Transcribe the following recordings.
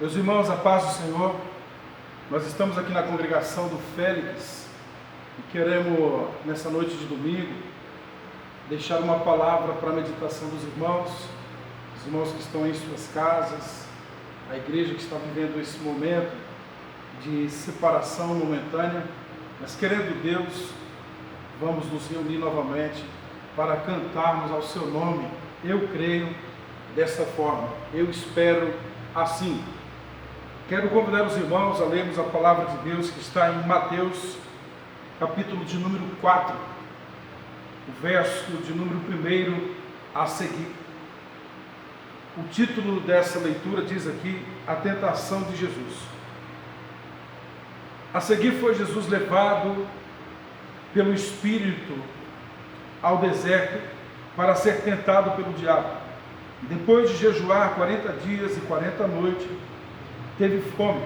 Meus irmãos, a paz do Senhor, nós estamos aqui na congregação do Félix e queremos, nessa noite de domingo, deixar uma palavra para a meditação dos irmãos, os irmãos que estão em suas casas, a igreja que está vivendo esse momento de separação momentânea, mas querendo Deus, vamos nos reunir novamente para cantarmos ao seu nome. Eu creio dessa forma, eu espero assim. Quero convidar os irmãos a lermos a palavra de Deus que está em Mateus, capítulo de número 4, o verso de número 1 a seguir. O título dessa leitura diz aqui, a tentação de Jesus. A seguir foi Jesus levado pelo Espírito ao deserto para ser tentado pelo diabo. Depois de jejuar 40 dias e 40 noites, teve fome.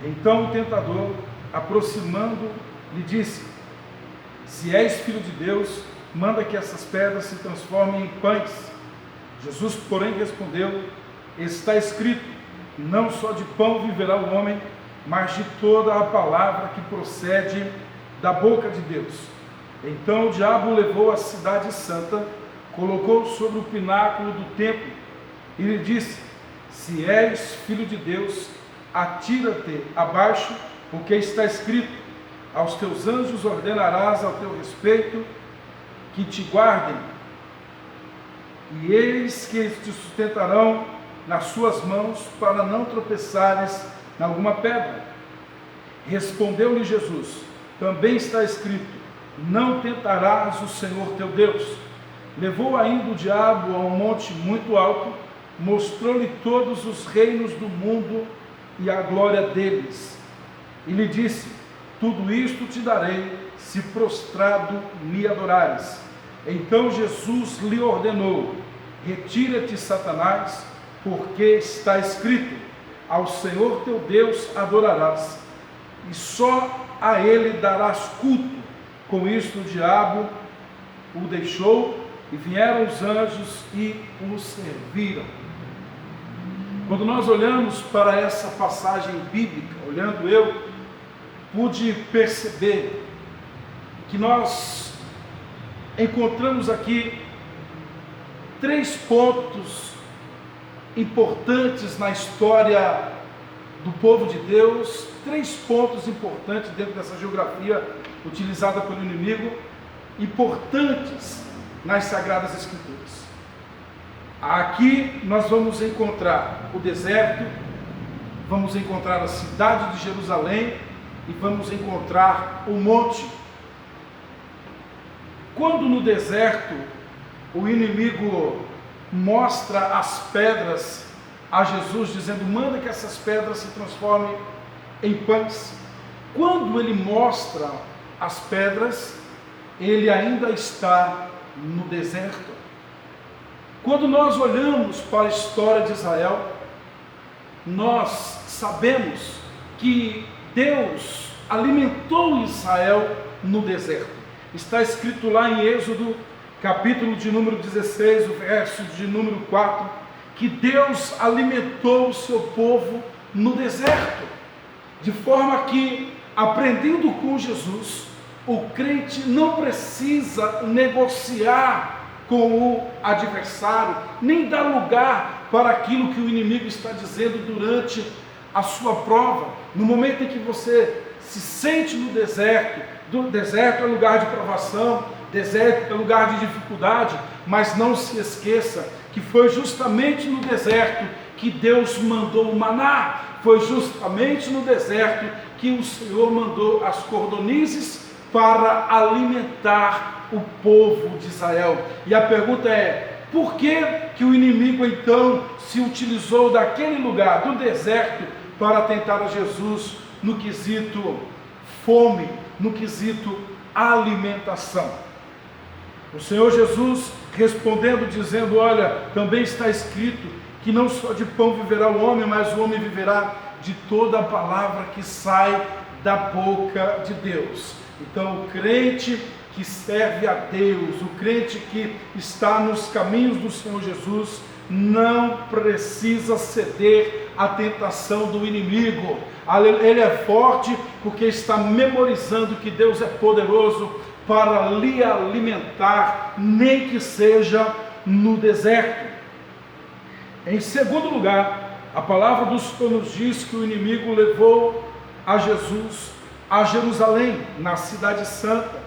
Então o tentador, aproximando, lhe disse: se és filho de Deus, manda que essas pedras se transformem em pães. Jesus, porém, respondeu: está escrito, não só de pão viverá o homem, mas de toda a palavra que procede da boca de Deus. Então o diabo o levou à cidade santa, colocou sobre o pináculo do templo e lhe disse: se és filho de Deus, atira-te abaixo, porque está escrito: aos teus anjos ordenarás ao teu respeito que te guardem, e eles que te sustentarão nas suas mãos, para não tropeçares em alguma pedra. Respondeu-lhe Jesus: também está escrito: não tentarás o Senhor teu Deus. Levou ainda o diabo a um monte muito alto, mostrou-lhe todos os reinos do mundo e a glória deles, e lhe disse: tudo isto te darei, se prostrado me adorares. Então Jesus lhe ordenou: retira-te, Satanás, porque está escrito: ao Senhor teu Deus adorarás, e só a ele darás culto. Com isto o diabo o deixou, e vieram os anjos e o serviram. Quando nós olhamos para essa passagem bíblica, olhando eu, pude perceber que nós encontramos aqui 3 pontos importantes na história do povo de Deus, 3 pontos importantes dentro dessa geografia utilizada pelo inimigo, importantes nas Sagradas Escrituras. Aqui nós vamos encontrar o deserto, vamos encontrar a cidade de Jerusalém e vamos encontrar o monte. Quando no deserto o inimigo mostra as pedras a Jesus, dizendo: manda que essas pedras se transformem em pães. Quando ele mostra as pedras, ele ainda está no deserto. Quando nós olhamos para a história de Israel, nós sabemos que Deus alimentou Israel no deserto. Está escrito lá em Êxodo, capítulo de número 16, o verso de número 4, que Deus alimentou o seu povo no deserto, de forma que, aprendendo com Jesus, o crente não precisa negociar com o adversário, nem dar lugar para aquilo que o inimigo está dizendo durante a sua prova. No momento em que você se sente no deserto, deserto é lugar de provação, deserto é lugar de dificuldade, mas não se esqueça que foi justamente no deserto que Deus mandou o maná, foi justamente no deserto que o Senhor mandou as cordonizes para alimentar o povo de Israel. E a pergunta é: por que o inimigo então se utilizou daquele lugar, do deserto, para tentar a Jesus no quesito fome, no quesito alimentação? O Senhor Jesus respondendo, dizendo: olha, também está escrito que não só de pão viverá o homem, mas o homem viverá de toda a palavra que sai da boca de Deus. Então o crente que serve a Deus, o crente que está nos caminhos do Senhor Jesus, não precisa ceder a tentação do inimigo. Ele é forte porque está memorizando que Deus é poderoso para lhe alimentar, nem que seja no deserto. Em segundo lugar, a palavra do Senhor nos diz que o inimigo levou a Jesus a Jerusalém, na cidade santa,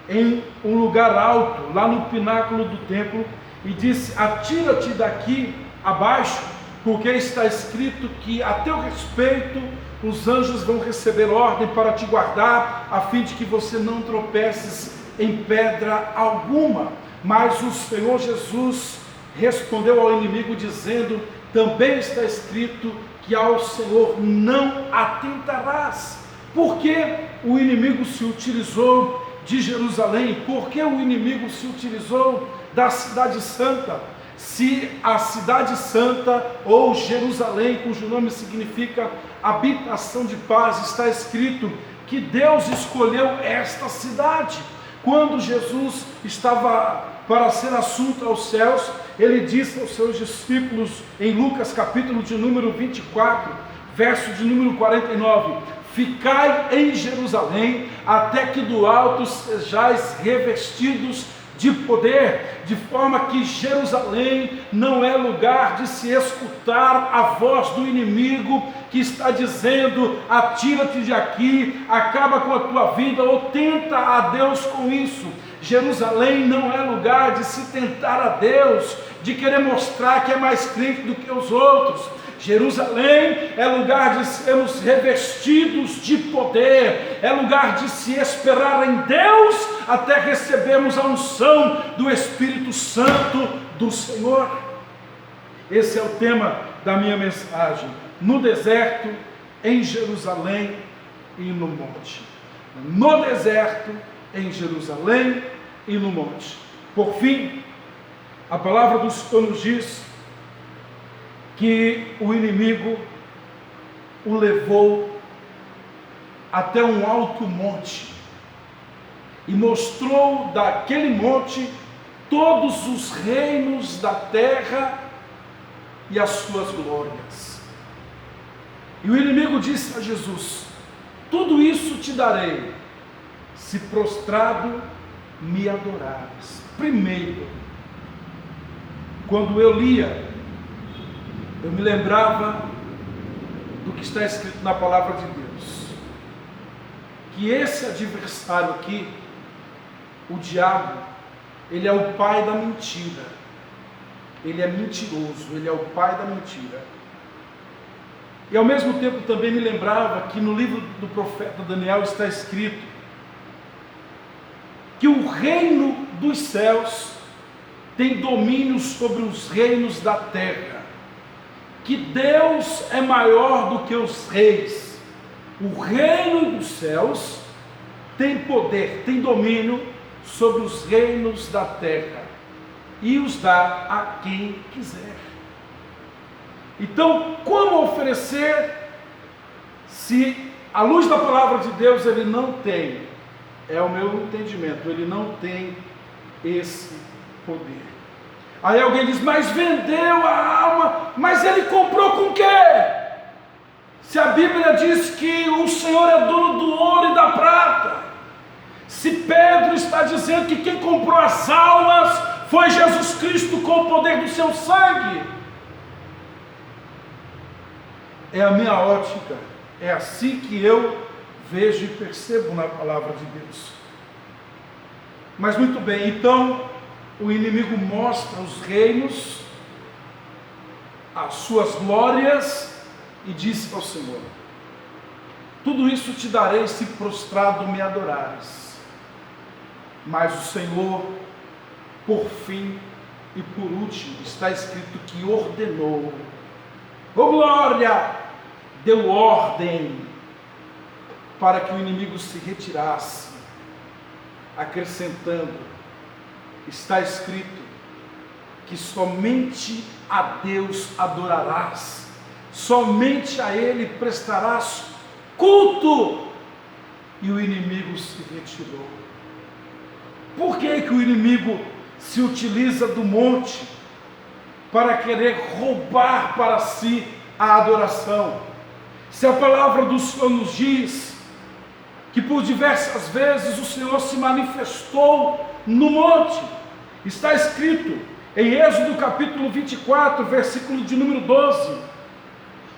em um lugar alto, lá no pináculo do templo, e disse: atira-te daqui abaixo, porque está escrito que a teu respeito os anjos vão receber ordem para te guardar, a fim de que você não tropeces em pedra alguma. Mas o Senhor Jesus respondeu ao inimigo dizendo: também está escrito que ao Senhor não atentarás. Por que o inimigo se utilizou de Jerusalém? Por que o inimigo se utilizou da cidade santa? Se a cidade santa, ou Jerusalém, cujo nome significa habitação de paz, está escrito que Deus escolheu esta cidade. Quando Jesus estava para ser assunto aos céus, ele disse aos seus discípulos, em Lucas capítulo de número 24, verso de número 49, ficai em Jerusalém, até que do alto sejais revestidos de poder, de forma que Jerusalém não é lugar de se escutar a voz do inimigo que está dizendo: atira-te de aqui, acaba com a tua vida, ou tenta a Deus com isso. Jerusalém não é lugar de se tentar a Deus, de querer mostrar que é mais crente do que os outros. Jerusalém é lugar de sermos revestidos de poder, é lugar de se esperar em Deus até recebermos a unção do Espírito Santo do Senhor. Esse é o tema da minha mensagem: no deserto, em Jerusalém e no monte. No deserto, em Jerusalém e no monte. Por fim, a palavra do Senhor nos diz que o inimigo o levou até um alto monte e mostrou daquele monte todos os reinos da terra e as suas glórias. E o inimigo disse a Jesus: tudo isso te darei, se prostrado me adorares. Primeiro, quando eu lia, eu me lembrava do que está escrito na palavra de Deus, que esse adversário aqui, o diabo, ele é o pai da mentira, ele é mentiroso, ele é o pai da mentira. E ao mesmo tempo também me lembrava que no livro do profeta Daniel está escrito que o reino dos céus tem domínio sobre os reinos da terra, que Deus é maior do que os reis. O reino dos céus tem poder, tem domínio sobre os reinos da terra e os dá a quem quiser. Então, como oferecer se à luz da palavra de Deus ele não tem, é o meu entendimento, ele não tem esse poder. Aí alguém diz: mas vendeu a alma, mas ele comprou com quê? Se a Bíblia diz que o Senhor é dono do ouro e da prata, se Pedro está dizendo que quem comprou as almas foi Jesus Cristo com o poder do seu sangue, é a minha ótica, é assim que eu vejo e percebo na palavra de Deus. Mas muito bem, então o inimigo mostra os reinos, as suas glórias, e disse ao Senhor: tudo isso te darei se prostrado me adorares. Mas o Senhor, por fim e por último, está escrito que ordenou, oh glória, deu ordem para que o inimigo se retirasse, acrescentando: está escrito que somente a Deus adorarás, somente a Ele prestarás culto. E o inimigo se retirou. Por que que o inimigo se utiliza do monte? para querer roubar para si a adoração. Se a palavra do Senhor nos diz que por diversas vezes o Senhor se manifestou no monte, está escrito em Êxodo capítulo 24, versículo de número 12,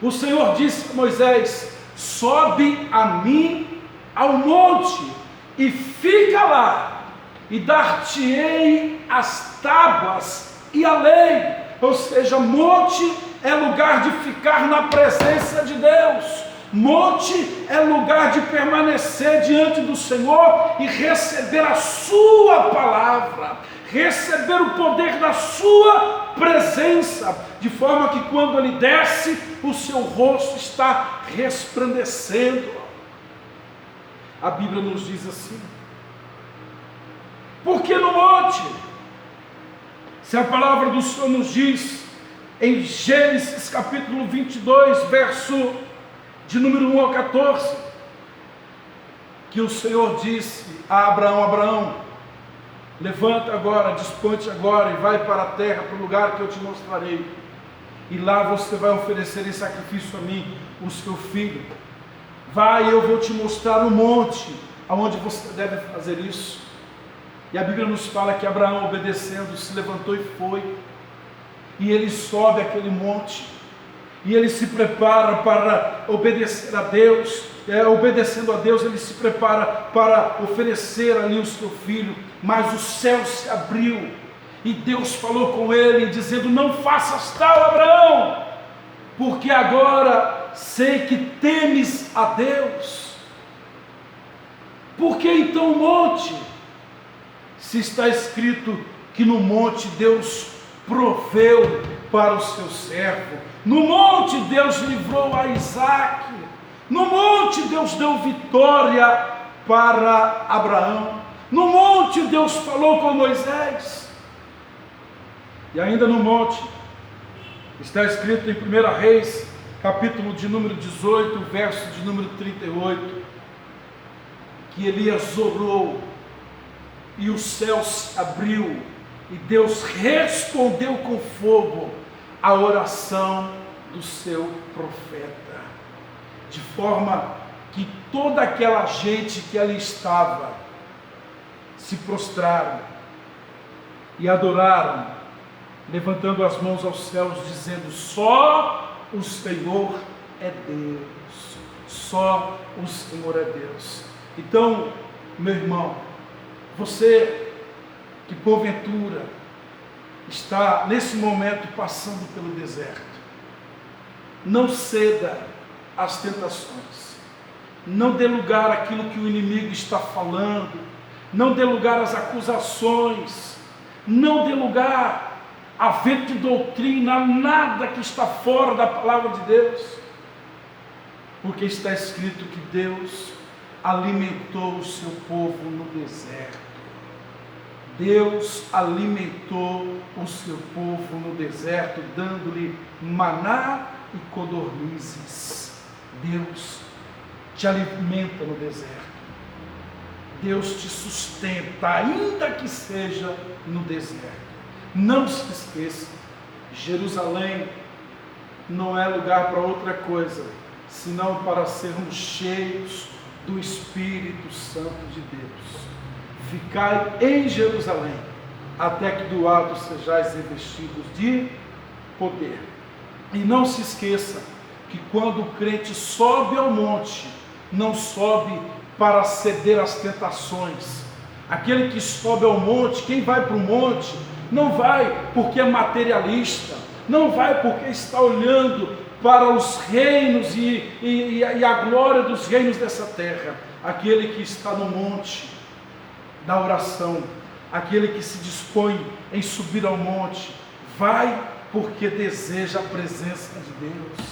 o Senhor disse a Moisés: sobe a mim ao monte e fica lá, e dar-te-ei as tábuas e a lei. Ou seja, monte é lugar de ficar na presença de Deus. Monte é lugar de permanecer diante do Senhor e receber a sua palavra, receber o poder da sua presença, de forma que quando ele desce, o seu rosto está resplandecendo. A Bíblia nos diz assim: por que no monte? Se a palavra do Senhor nos diz em Gênesis capítulo 22, verso de número 1 ao 14, que o Senhor disse a Abraão: Abraão, levanta agora, dispõe-te agora e vai para a terra, para o lugar que eu te mostrarei, e lá você vai oferecer em sacrifício a mim o seu filho. Vai, eu vou te mostrar o monte aonde você deve fazer isso. E a Bíblia nos fala que Abraão, obedecendo, se levantou e foi, e ele sobe aquele monte, e ele se prepara para obedecer a Deus. Obedecendo a Deus, ele se prepara para oferecer ali o seu filho. Mas o céu se abriu e Deus falou com ele, dizendo: não faças tal, Abraão, porque agora sei que temes a Deus. Por que então o monte? Se está escrito que no monte Deus proveu para o seu servo, no monte Deus livrou a Isaque, no monte Deus deu vitória para Abraão, no monte Deus falou com Moisés. E ainda no monte está escrito em 1 Reis, capítulo de número 18, verso de número 38, que Elias orou e o céu se abriu e Deus respondeu com fogo a oração do seu profeta, de forma que toda aquela gente que ali estava se prostraram e adoraram, levantando as mãos aos céus, dizendo: só o Senhor é Deus, só o Senhor é Deus. Então, meu irmão, você que porventura está nesse momento passando pelo deserto, não ceda às tentações, não dê lugar àquilo que o inimigo está falando, não dê lugar às acusações, não dê lugar a vento de doutrina, nada que está fora da palavra de Deus, porque está escrito que Deus alimentou o seu povo no deserto. Deus alimentou o seu povo no deserto, dando-lhe maná e codornizes. Deus te alimenta no deserto. Deus te sustenta, ainda que seja no deserto. Não se esqueça, Jerusalém não é lugar para outra coisa, senão para sermos cheios do Espírito Santo de Deus. Ficai em Jerusalém, até que do alto sejais revestidos de poder. E não se esqueça que quando o crente sobe ao monte, não sobe para ceder às tentações. Aquele que sobe ao monte, quem vai para o monte, não vai porque é materialista, não vai porque está olhando para os reinos e a glória dos reinos dessa terra. Aquele que está no monte da oração, aquele que se dispõe em subir ao monte, vai porque deseja a presença de Deus,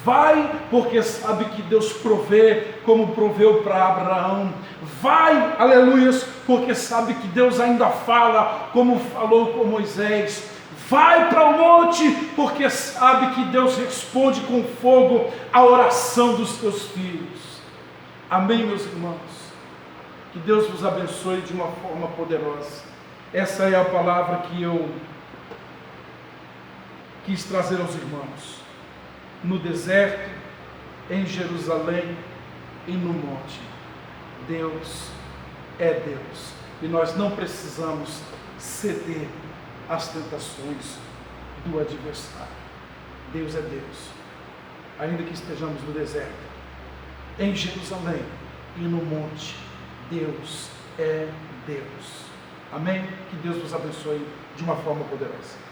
vai porque sabe que Deus provê, como proveu para Abraão, vai, aleluias, porque sabe que Deus ainda fala, como falou com Moisés, vai para o monte, porque sabe que Deus responde com fogo a oração dos seus filhos. Amém, meus irmãos? Que Deus vos abençoe de uma forma poderosa. Essa é a palavra que eu quis trazer aos irmãos. No deserto, em Jerusalém e no monte, Deus é Deus. E nós não precisamos ceder às tentações do adversário. Deus é Deus. Ainda que estejamos no deserto, em Jerusalém e no monte, Deus é Deus. Amém? Que Deus nos abençoe de uma forma poderosa.